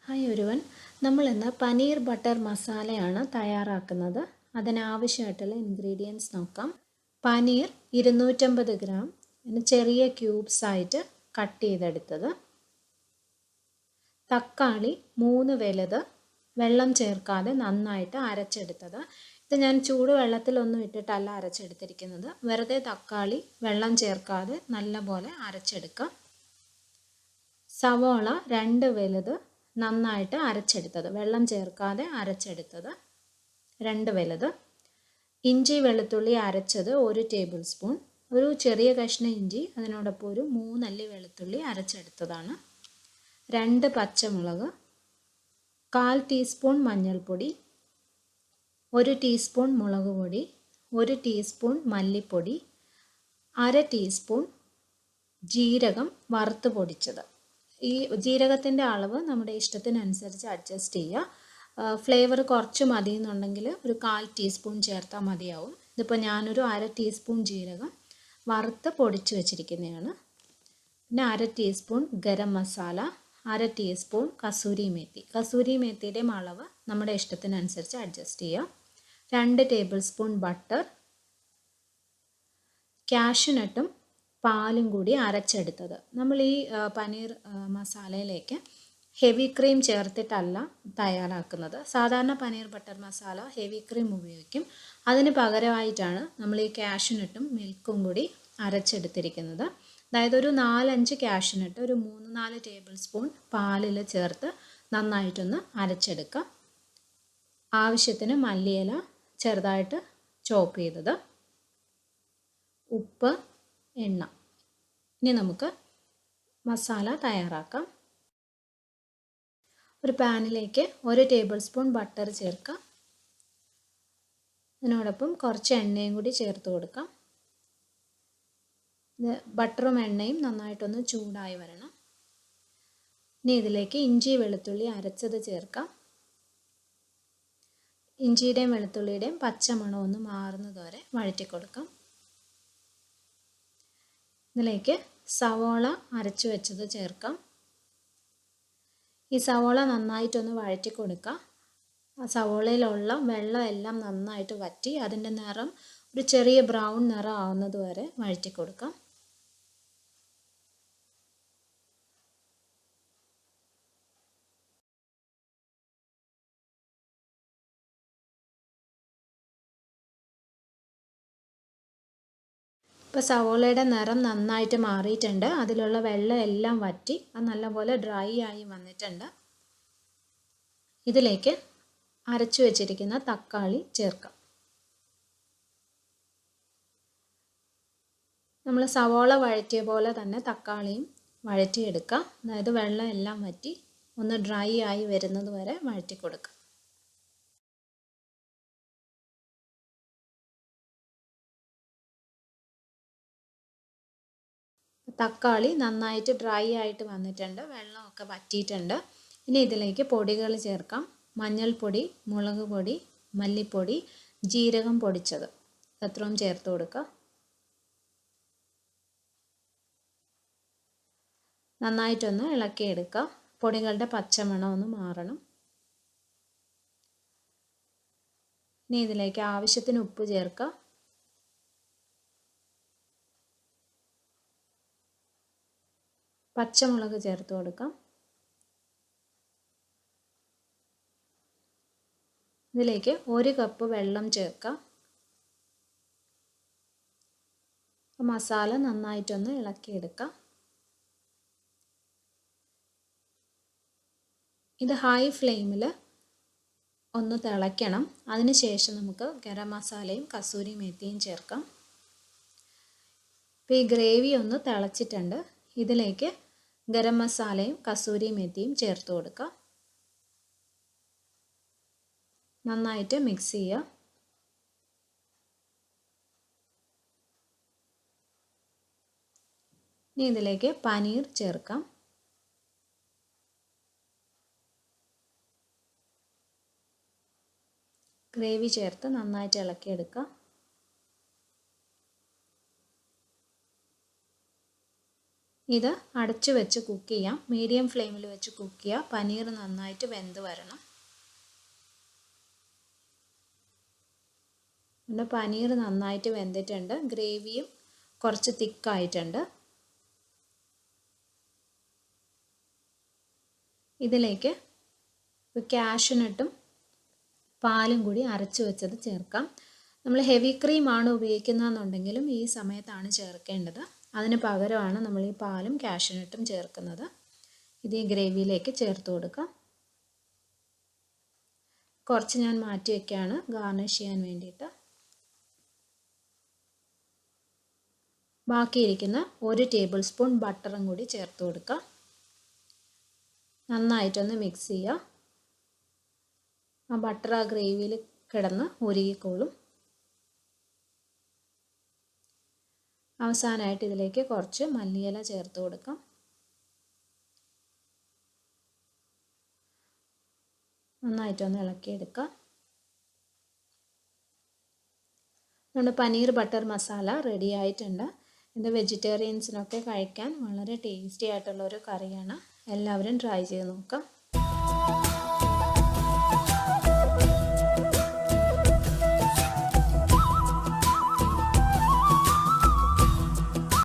Hi ഒരുവൻ, നമ്മൾ ഇന്ന് പനീർ ബട്ടർ മസാലയാണ് തയ്യാറാക്കുന്നത്. അതിനാവശ്യമായിട്ടുള്ള ഇൻഗ്രീഡിയൻസ് നോക്കാം. പനീർ 250 ഗ്രാം ചെറിയ ക്യൂബ്സ് ആയിട്ട് കട്ട് ചെയ്തെടുത്തത്. തക്കാളി 3 വലുത് വെള്ളം ചേർക്കാതെ നന്നായിട്ട് അരച്ചെടുത്തത്. ഇത് ഞാൻ ചൂടുവെള്ളത്തിലൊന്നും ഇട്ടിട്ടല്ല അരച്ചെടുത്തിരിക്കുന്നത്. വെറുതെ തക്കാളി വെള്ളം ചേർക്കാതെ നല്ലപോലെ അരച്ചെടുക്കാം. സവോള 2 വലുത് നന്നായിട്ട് അരച്ചെടുത്തത്, വെള്ളം ചേർക്കാതെ അരച്ചെടുത്തത് 2 വലുത്. ഇഞ്ചി വെളുത്തുള്ളി അരച്ചത് 1 ടേബിൾ സ്പൂൺ. ഒരു ചെറിയ കഷ്ണം ഇഞ്ചി, അതിനോടൊപ്പം ഒരു 3 അല്ലി വെളുത്തുള്ളി അരച്ചെടുത്തതാണ്. 2 പച്ചമുളക്, 1/4 ടീസ്പൂൺ മഞ്ഞൾപ്പൊടി, 1 ടീസ്പൂൺ മുളക് പൊടി, 1 ടീസ്പൂൺ മല്ലിപ്പൊടി, 1/2 ടീസ്പൂൺ ജീരകം വറുത്ത് പൊടിച്ചത്. ഈ ജീരകത്തിൻ്റെ അളവ് നമ്മുടെ ഇഷ്ടത്തിനനുസരിച്ച് അഡ്ജസ്റ്റ് ചെയ്യുക. ഫ്ലേവർ കുറച്ച് മതി എന്നുണ്ടെങ്കിൽ ഒരു 1/4 ടീസ്പൂൺ ചേർത്താൽ മതിയാവും. ഇതിപ്പോൾ ഞാനൊരു 1/2 ടീസ്പൂൺ ജീരകം വറുത്ത് പൊടിച്ച് വെച്ചിരിക്കുന്നതാണ്. പിന്നെ 1/2 ടീസ്പൂൺ ഗരം മസാല, 1/2 ടീസ്പൂൺ കസൂരി മേത്തി. കസൂരി മേത്തിയുടെയും അളവ് നമ്മുടെ ഇഷ്ടത്തിനനുസരിച്ച് അഡ്ജസ്റ്റ് ചെയ്യുക. 2 ടേബിൾ സ്പൂൺ ബട്ടർ, കാഷ്യൂനട്ടും പാലും കൂടി അരച്ചെടുത്തത്. നമ്മൾ ഈ പനീർ മസാലയിലേക്ക് ഹെവി ക്രീം ചേർത്തിട്ടല്ല തയ്യാറാക്കുന്നത്. സാധാരണ paneer butter masala heavy cream ഉപയോഗിക്കും. അതിന് പകരമായിട്ടാണ് നമ്മൾ ഈ കാഷ്യൂനട്ടും മിൽക്കും കൂടി അരച്ചെടുത്തിരിക്കുന്നത്. അതായത് ഒരു 4-5 കാഷ്യൂനട്ട് ഒരു 3-4 ടേബിൾ സ്പൂൺ പാലിൽ ചേർത്ത് നന്നായിട്ടൊന്ന് അരച്ചെടുക്കുക. ആവശ്യത്തിന് മല്ലിയില ചെറുതായിട്ട് ചോപ്പ് ചെയ്തത്, ഉപ്പ്, എണ്ണ. ഇനി നമുക്ക് മസാല തയ്യാറാക്കാം. ഒരു പാനിലേക്ക് 1 ടേബിൾ സ്പൂൺ ബട്ടർ ചേർക്കാം. അതിനോടൊപ്പം കുറച്ച് എണ്ണയും കൂടി ചേർത്ത് കൊടുക്കാം. ബട്ടറും എണ്ണയും നന്നായിട്ടൊന്ന് ചൂടായി വരണം. ഇനി ഇതിലേക്ക് ഇഞ്ചി വെളുത്തുള്ളി അരച്ചത് ചേർക്കാം. ഇഞ്ചിയുടെയും വെളുത്തുള്ളിയുടെയും പച്ചമണം ഒന്ന് മാറുന്നത് വരെ വഴറ്റി കൊടുക്കാം. ഇതിലേക്ക് സവോള അരച്ചു വെച്ചത് ചേർക്കാം. ഈ സവോള നന്നായിട്ടൊന്ന് വഴറ്റി കൊടുക്കുക. ആ സവോളയിലുള്ള വെള്ളം എല്ലാം നന്നായിട്ട് വറ്റി അതിൻ്റെ നിറം ഒരു ചെറിയ ബ്രൗൺ നിറം ആവുന്നത് വരെ വഴറ്റി കൊടുക്കാം. ഇപ്പോൾ സവോളയുടെ നിറം നന്നായിട്ട് മാറിയിട്ടുണ്ട്. അതിലുള്ള വെള്ളം എല്ലാം വറ്റി അത് നല്ലപോലെ ഡ്രൈ ആയി വന്നിട്ടുണ്ട്. ഇതിലേക്ക് അരച്ചു വെച്ചിരിക്കുന്ന തക്കാളി ചേർക്കാം. നമ്മൾ സവോള വഴറ്റിയ പോലെ തന്നെ തക്കാളിയും വഴറ്റിയെടുക്കുക. അതായത് വെള്ളം എല്ലാം വറ്റി ഒന്ന് ഡ്രൈ ആയി വരുന്നത് വരെ വഴറ്റി കൊടുക്കുക. തക്കാളി നന്നായിട്ട് ഡ്രൈ ആയിട്ട് വന്നിട്ടുണ്ട്, വെള്ളമൊക്കെ വറ്റിയിട്ടുണ്ട്. ഇനി ഇതിലേക്ക് പൊടികൾ ചേർക്കാം. മഞ്ഞൾപ്പൊടി, മുളക് പൊടി, മല്ലിപ്പൊടി, ജീരകം പൊടിച്ചത് അത്രയും ചേർത്ത് കൊടുക്കുക. നന്നായിട്ടൊന്ന് ഇളക്കിയെടുക്കുക. പൊടികളുടെ പച്ചമണം ഒന്ന് മാറണം. ഇനി ഇതിലേക്ക് ആവശ്യത്തിന് ഉപ്പ് ചേർക്കുക. പച്ചമുളക് ചേർത്ത് കൊടുക്കാം. ഇതിലേക്ക് 1 കപ്പ് വെള്ളം ചേർക്കാം. മസാല നന്നായിട്ടൊന്ന് ഇളക്കിയെടുക്കാം. ഇത് ഹൈ ഫ്ലെയിമിൽ ഒന്ന് തിളയ്ക്കണം. അതിനുശേഷം നമുക്ക് ഗരം മസാലയും കസൂരി മേത്തിയും ചേർക്കാം. ഇപ്പോൾ ഈ ഗ്രേവി ഒന്ന് തിളച്ചിട്ടുണ്ട്. ഇതിലേക്ക് ഗരം മസാലയും കസൂരി മേത്തിയും ചേർത്ത് കൊടുക്കുക. നന്നായിട്ട് മിക്സ് ചെയ്യുക. ഇനി ഇതിലേക്ക് പനീർ ചേർക്കാം. ഗ്രേവി ചേർത്ത് നന്നായിട്ട് ഇളക്കിയെടുക്കുക. ഇത് അടച്ചു വെച്ച് കുക്ക് ചെയ്യാം. മീഡിയം ഫ്ലെയിമിൽ വെച്ച് കുക്ക് ചെയ്യുക. പനീർ നന്നായിട്ട് വെന്ത് വരണം. പിന്നെ പനീർ നന്നായിട്ട് വെന്തിട്ടുണ്ട്. ഗ്രേവിയും കുറച്ച് തിക്കായിട്ടുണ്ട്. ഇതിലേക്ക് കാഷ്യൂനട്ടും പാലും കൂടി അരച്ചു വെച്ചത് ചേർക്കാം. നമ്മൾ ഹെവി ക്രീമാണ് ഉപയോഗിക്കുന്നതെന്നുണ്ടെങ്കിലും ഈ സമയത്താണ് ചേർക്കേണ്ടത്. അതിന് പകരമാണ് നമ്മൾ ഈ പാലും കാഷ്യൂനട്ടും ചേർക്കുന്നത്. ഇത് ഈ ഗ്രേവിയിലേക്ക് ചേർത്ത് കൊടുക്കാം. കുറച്ച് ഞാൻ മാറ്റി വയ്ക്കുകയാണ് ഗാർണിഷ് ചെയ്യാൻ വേണ്ടിയിട്ട്. ബാക്കിയിരിക്കുന്ന 1 ടേബിൾ സ്പൂൺ ബട്ടറും കൂടി ചേർത്ത് കൊടുക്കാം. നന്നായിട്ടൊന്ന് മിക്സ് ചെയ്യുക. ആ ബട്ടർ ആ ഗ്രേവിയിൽ കിടന്ന് ഉരുകിക്കോളും. അവസാനമായിട്ട് ഇതിലേക്ക് കുറച്ച് മല്ലിയില ചേർത്ത് കൊടുക്കാം. നന്നായിട്ടൊന്ന് ഇളക്കിയെടുക്കാം. നമ്മുടെ പനീർ ബട്ടർ മസാല റെഡി ആയിട്ടുണ്ട്. ഇത് വെജിറ്റേറിയൻസിനൊക്കെ കഴിക്കാൻ വളരെ ടേസ്റ്റി ആയിട്ടുള്ളൊരു കറിയാണ്. എല്ലാവരും ട്രൈ ചെയ്ത് നോക്കാം.